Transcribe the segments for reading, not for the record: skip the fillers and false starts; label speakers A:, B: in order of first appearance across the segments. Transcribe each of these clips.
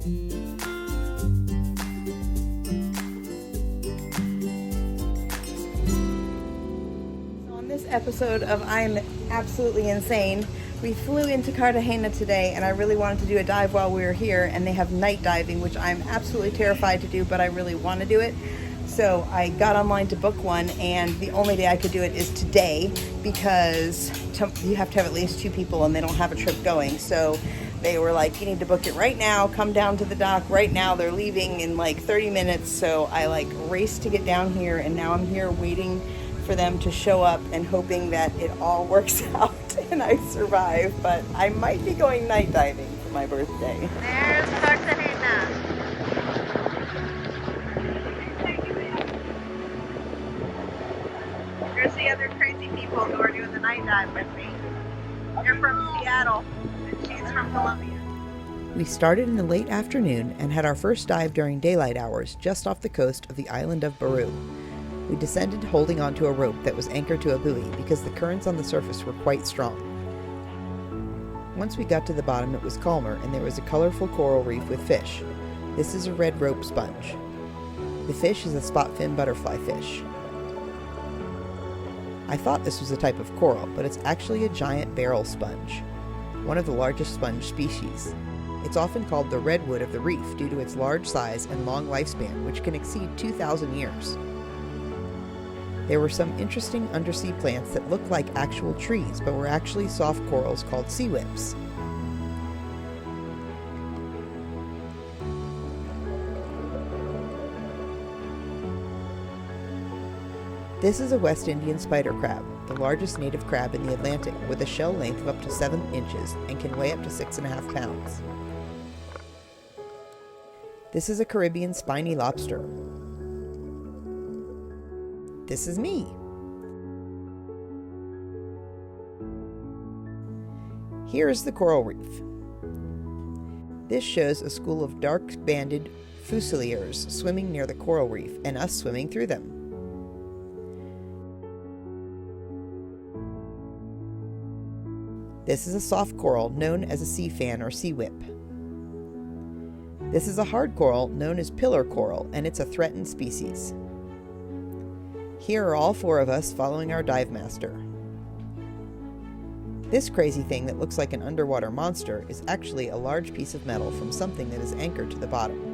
A: On this episode of I'm Absolutely Insane, we flew into Cartagena today, and I really wanted to do a dive while we were here, and they have night diving, which I'm absolutely terrified to do, but I really want to do it. So I got online to book one, and the only day I could do it is today because you have to have at least 2 people, and they don't have a trip going. So they were like, you need to book it right now, come down to the dock right now. They're leaving in like 30 minutes. So I raced to get down here, and now I'm here waiting for them to show up and hoping that it all works out and I survive. But I might be going night diving for my birthday.
B: There's Cartagena. There's the other crazy people who are doing the night dive with me. They're from Seattle, and she's from Colombia.
A: We started in the late afternoon and had our first dive during daylight hours just off the coast of the island of Barú. We descended holding onto a rope that was anchored to a buoy because the currents on the surface were quite strong. Once we got to the bottom, it was calmer and there was a colorful coral reef with fish. This is a red rope sponge. The fish is a spot-fin butterfly fish. I thought this was a type of coral, but it's actually a giant barrel sponge, one of the largest sponge species. It's often called the redwood of the reef due to its large size and long lifespan, which can exceed 2,000 years. There were some interesting undersea plants that looked like actual trees, but were actually soft corals called sea whips. This is a West Indian spider crab, the largest native crab in the Atlantic, with a shell length of up to 7 inches and can weigh up to 6.5 pounds. This is a Caribbean spiny lobster. This is me. Here is the coral reef. This shows a school of dark-banded fusiliers swimming near the coral reef and us swimming through them. This is a soft coral known as a sea fan or sea whip. This is a hard coral known as pillar coral, and it's a threatened species. Here are all 4 of us following our dive master. This crazy thing that looks like an underwater monster is actually a large piece of metal from something that is anchored to the bottom.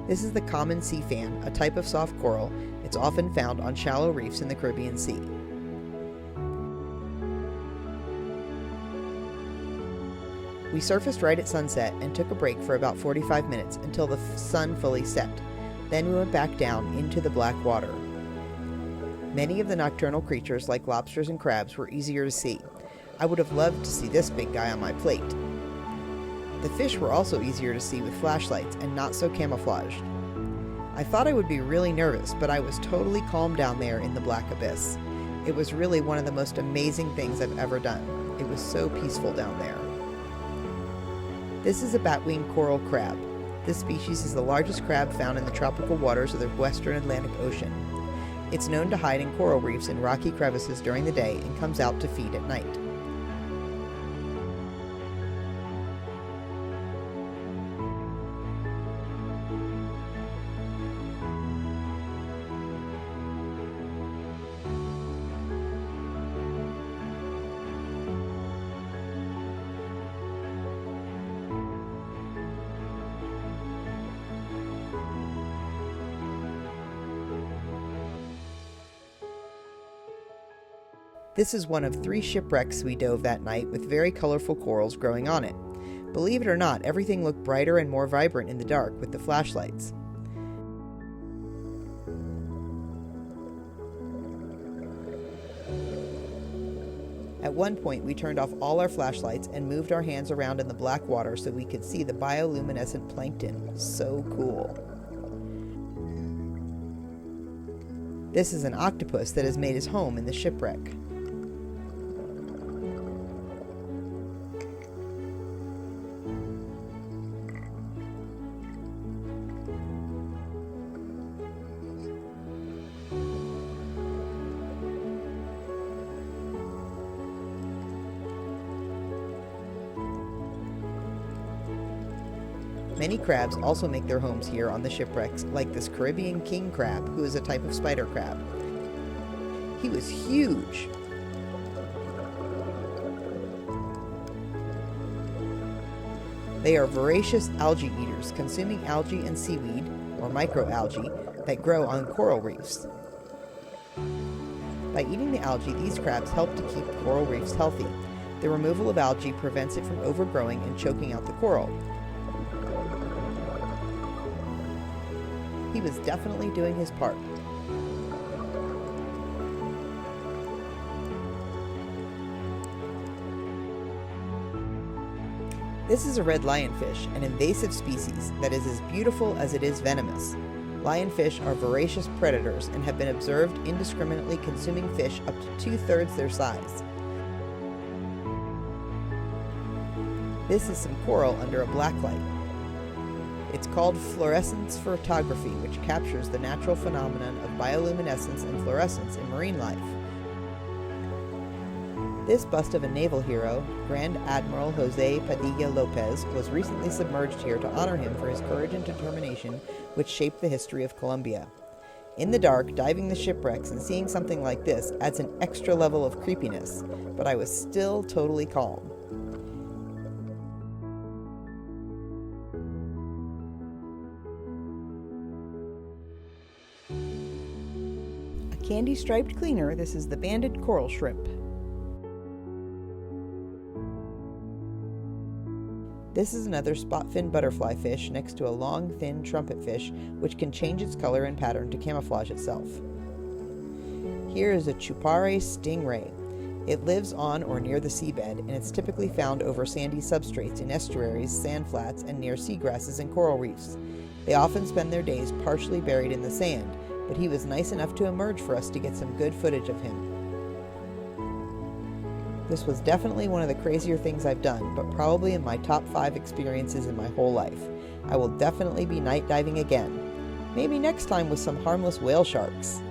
A: This is the common sea fan, a type of soft coral. It's often found on shallow reefs in the Caribbean Sea. We surfaced right at sunset and took a break for about 45 minutes until the sun fully set. Then we went back down into the black water. Many of the nocturnal creatures like lobsters and crabs were easier to see. I would have loved to see this big guy on my plate. The fish were also easier to see with flashlights and not so camouflaged. I thought I would be really nervous, but I was totally calm down there in the black abyss. It was really one of the most amazing things I've ever done. It was so peaceful down there. This is a batwing coral crab. This species is the largest crab found in the tropical waters of the western Atlantic Ocean. It's known to hide in coral reefs and rocky crevices during the day and comes out to feed at night. This is one of 3 shipwrecks we dove that night with very colorful corals growing on it. Believe it or not, everything looked brighter and more vibrant in the dark with the flashlights. At one point, we turned off all our flashlights and moved our hands around in the black water so we could see the bioluminescent plankton. So cool. This is an octopus that has made his home in the shipwreck. Many crabs also make their homes here on the shipwrecks, like this Caribbean king crab, who is a type of spider crab. He was huge! They are voracious algae eaters, consuming algae and seaweed, or microalgae, that grow on coral reefs. By eating the algae, these crabs help to keep coral reefs healthy. The removal of algae prevents it from overgrowing and choking out the coral. He was definitely doing his part. This is a red lionfish, an invasive species that is as beautiful as it is venomous. Lionfish are voracious predators and have been observed indiscriminately consuming fish up to 2/3 their size. This is some coral under a black light. It's called fluorescence photography, which captures the natural phenomenon of bioluminescence and fluorescence in marine life. This bust of a naval hero, Grand Admiral Jose Padilla Lopez, was recently submerged here to honor him for his courage and determination, which shaped the history of Colombia. In the dark, diving the shipwrecks and seeing something like this adds an extra level of creepiness, but I was still totally calm. A candy-striped cleaner, this is the banded coral shrimp. This is another spot-fin butterfly fish next to a long, thin trumpet fish, which can change its color and pattern to camouflage itself. Here is a chupare stingray. It lives on or near the seabed, and it's typically found over sandy substrates in estuaries, sand flats, and near seagrasses and coral reefs. They often spend their days partially buried in the sand, but he was nice enough to emerge for us to get some good footage of him. This was definitely one of the crazier things I've done, but probably in my top 5 experiences in my whole life. I will definitely be night diving again. Maybe next time with some harmless whale sharks.